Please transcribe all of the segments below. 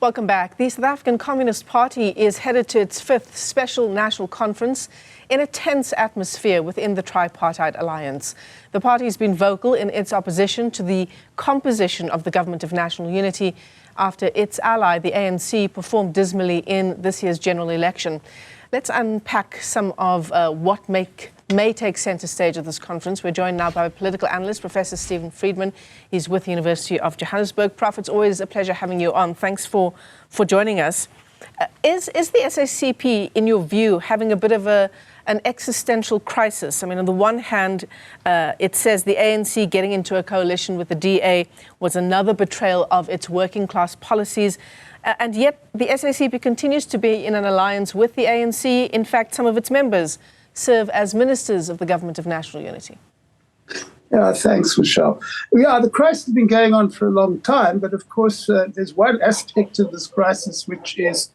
Welcome back. The South African Communist Party is headed to its 5th special national conference in a tense atmosphere within the tripartite alliance. The party has been vocal in its opposition to the composition of the Government of National Unity after its ally, the ANC, performed dismally in this year's general election. Let's unpack some of what may take centre stage at this conference. We're joined now by political analyst, Professor Friedman. He's with the University of Johannesburg. Prof, it's always a pleasure having you on. Thanks for joining us. Is the SACP, in your view, having a bit of an existential crisis? I mean, on the one hand, it says the ANC getting into a coalition with the DA was another betrayal of its working class policies. And yet the SACP continues to be in an alliance with the ANC. In fact, some of its members serve as ministers of the Government of National Unity. Yeah, thanks, Michelle. Yeah, the crisis has been going on for a long time, but of course there's one aspect of this crisis which is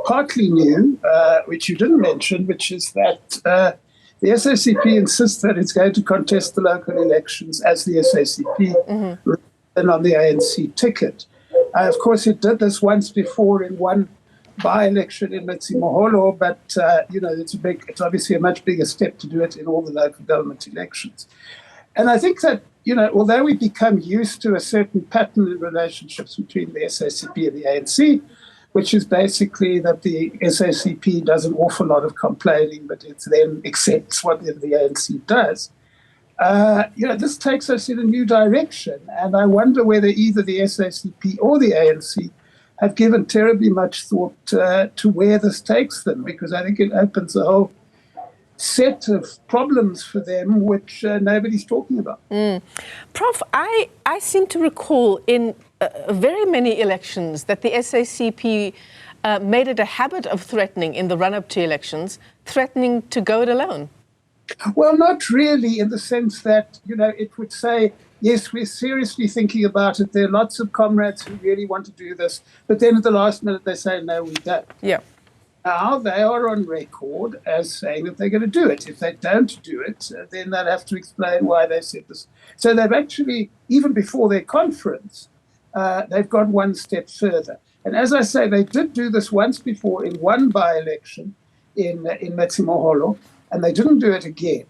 partly new, which you didn't mention, which is that the SACP insists that it's going to contest the local elections as the SACP and on the ANC ticket. Of course, it did this once before in one by-election in Motshimaholo, but it's obviously a much bigger step to do it in all the local government elections. And I think that, although we become used to a certain pattern in relationships between the SACP and the ANC, which is basically that the SACP does an awful lot of complaining, but it then accepts whatever the ANC does, this takes us in a new direction. And I wonder whether either the SACP or the ANC have given terribly much thought to where this takes them, because I think it opens a whole set of problems for them which nobody's talking about. Prof, I seem to recall in very many elections that the SACP made it a habit of threatening in the run-up to elections, threatening to go it alone. Well, not really, in the sense that, it would say, yes, we're seriously thinking about it. There are lots of comrades who really want to do this. But then at the last minute, they say, no, we don't. Yeah. Now, they are on record as saying that they're going to do it. If they don't do it, then they'll have to explain why they said this. So they've actually, even before their conference, they've gone one step further. And as I say, they did do this once before in one by-election in Motshimaholo, and they didn't do it again.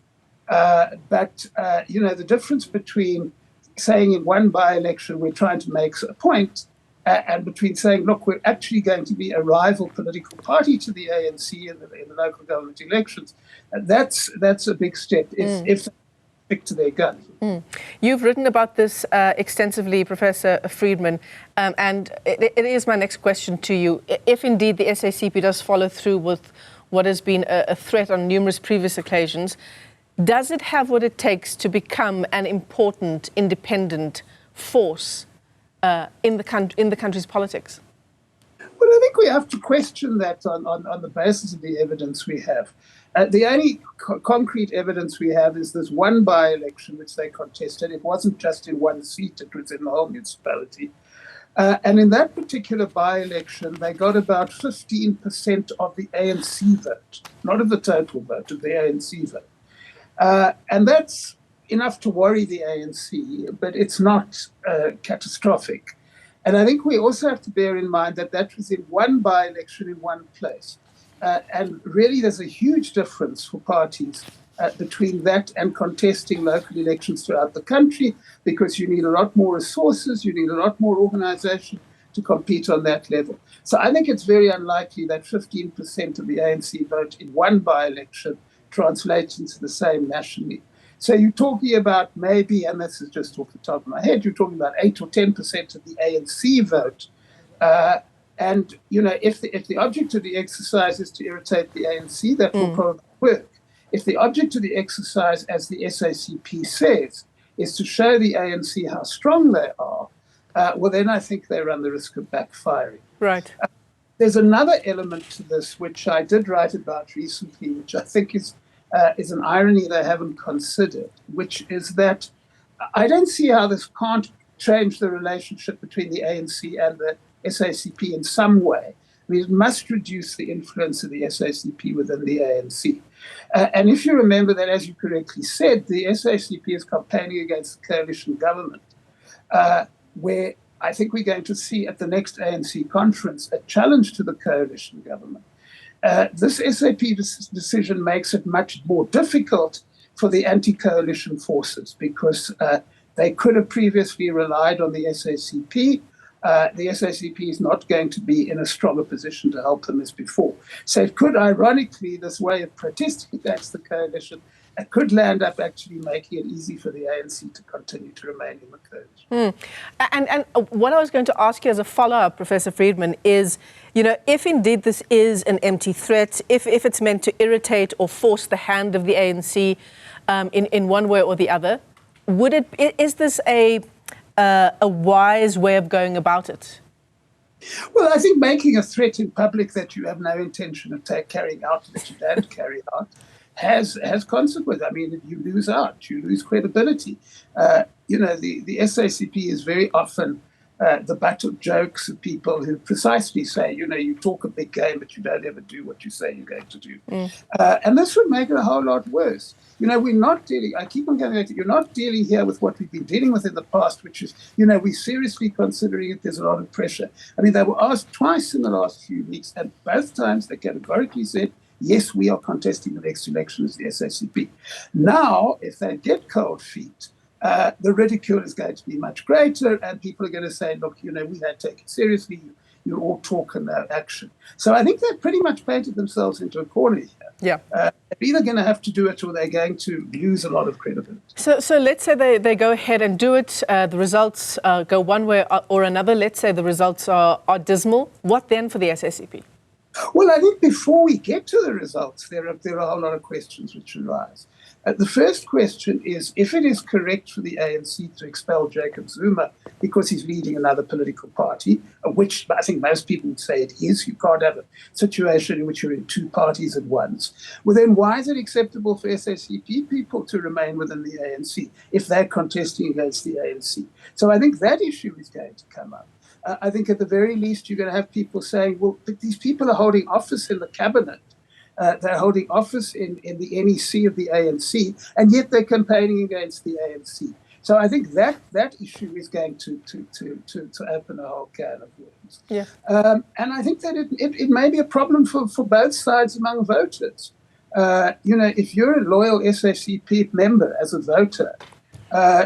But the difference between saying in one by-election we're trying to make a point and between saying, look, we're actually going to be a rival political party to the ANC in the local government elections, that's a big step if they stick to their guns. You've written about this extensively, Professor Friedman, and it is my next question to you. If indeed the SACP does follow through with what has been a threat on numerous previous occasions, does it have what it takes to become an important, independent force in the country's politics? Well, I think we have to question that on the basis of the evidence we have. The only concrete evidence we have is this one by-election which they contested. It wasn't just in one seat, it was in the whole municipality. And in that particular by-election, they got about 15% of the ANC vote, not of the total vote, of the ANC vote. And that's enough to worry the ANC, but it's not catastrophic. And I think we also have to bear in mind that that was in one by-election in one place. And really there's a huge difference for parties between that and contesting local elections throughout the country, because you need a lot more resources, you need a lot more organization to compete on that level. So I think it's very unlikely that 15% of the ANC vote in one by-election translates into the same nationally. So you're talking about maybe, and this is just off the top of my head, you're talking about 8 or 10% of the ANC vote. And, if the object of the exercise is to irritate the ANC, that will probably work. If the object of the exercise, as the SACP says, is to show the ANC how strong they are, well, then I think they run the risk of backfiring. Right. There's another element to this, which I did write about recently, which I think is an irony they haven't considered, which is that I don't see how this can't change the relationship between the ANC and the SACP in some way. I mean, it must reduce the influence of the SACP within the ANC. And if you remember that, as you correctly said, the SACP is campaigning against the coalition government, where I think we're going to see at the next ANC conference a challenge to the coalition government. This SAP decision makes it much more difficult for the anti-coalition forces because they could have previously relied on the SACP. The SACP is not going to be in a stronger position to help them as before. So it could, ironically, this way of protesting against the coalition, it could land up actually making it easy for the ANC to continue to remain in the coalition. And what I was going to ask you as a follow-up, Professor Friedman, is, if indeed this is an empty threat, if it's meant to irritate or force the hand of the ANC in one way or the other, is this a wise way of going about it? Well, I think making a threat in public that you have no intention of carrying out, that you don't carry out, has consequences. I mean, you lose out, you lose credibility. The SACP is very often the butt of jokes of people who precisely say, you talk a big game, but you don't ever do what you say you're going to do. And this would make it a whole lot worse. We're not dealing, I keep on going back to, you're not dealing here with what we've been dealing with in the past, which is, we're seriously considering it. There's a lot of pressure. I mean, they were asked twice in the last few weeks, and both times they categorically said, yes, we are contesting the next election as the SACP. Now, if they get cold feet, the ridicule is going to be much greater, and people are going to say, look, we don't take it seriously. You're all talk and no action. So I think they've pretty much painted themselves into a corner here. Yeah. They're either going to have to do it or they're going to lose a lot of credibility. So let's say they go ahead and do it. The results go one way or another. Let's say the results are dismal. What then for the SACP? Well, I think before we get to the results, there are a whole lot of questions which arise. The first question is, if it is correct for the ANC to expel Jacob Zuma because he's leading another political party, which I think most people would say it is, you can't have a situation in which you're in two parties at once, well, then why is it acceptable for SACP people to remain within the ANC if they're contesting against the ANC? So I think that issue is going to come up. I think at the very least you're going to have people saying, well, but these people are holding office in the cabinet. They're holding office in the NEC of the ANC, and yet they're campaigning against the ANC. So I think that issue is going to open a whole can of worms. Yeah. And I think that it may be a problem for both sides among voters. If you're a loyal SACP member as a voter,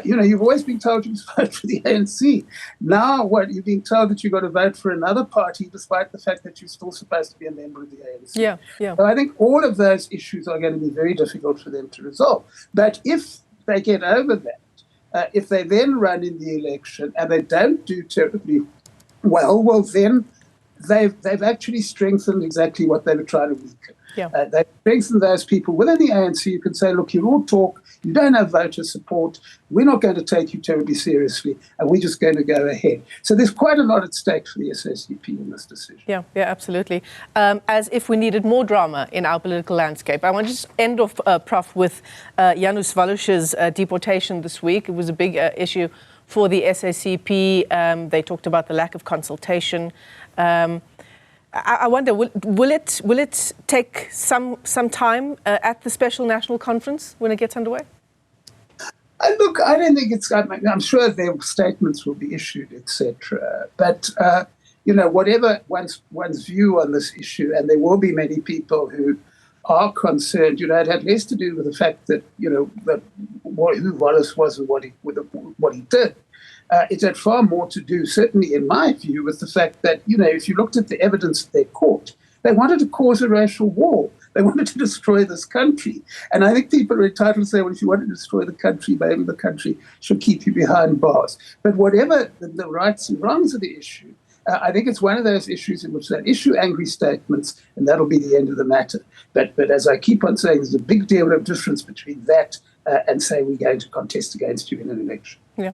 you've always been told you must vote for the ANC. Now, you're being told that you've got to vote for another party, despite the fact that you're still supposed to be a member of the ANC. Yeah. So I think all of those issues are going to be very difficult for them to resolve. But if they get over that, if they then run in the election and they don't do terribly well, then they've actually strengthened exactly what they were trying to weaken. Yeah. They've strengthened those people within the ANC. You can say, look, you all talk, you don't have voter support, we're not going to take you terribly seriously, and we're just going to go ahead. So there's quite a lot at stake for the SACP in this decision. Yeah, absolutely. As if we needed more drama in our political landscape. I want to just end off, Prof, with Yanu Val's deportation this week. It was a big issue for the SACP. They talked about the lack of consultation. I wonder, will it take some time at the special national conference when it gets underway? Look, I don't think I'm sure their statements will be issued, etc. But whatever one's view on this issue, and there will be many people who are concerned. It had less to do with the fact that who Wallace was and what he did. It had far more to do, certainly in my view, with the fact that, if you looked at the evidence at their court, they wanted to cause a racial war. They wanted to destroy this country. And I think people are entitled to say, well, if you want to destroy the country, maybe the country should keep you behind bars. But whatever the rights and wrongs of the issue, I think it's one of those issues in which they issue angry statements, and that'll be the end of the matter. But as I keep on saying, there's a big deal of difference between that and saying we're going to contest against you in an election.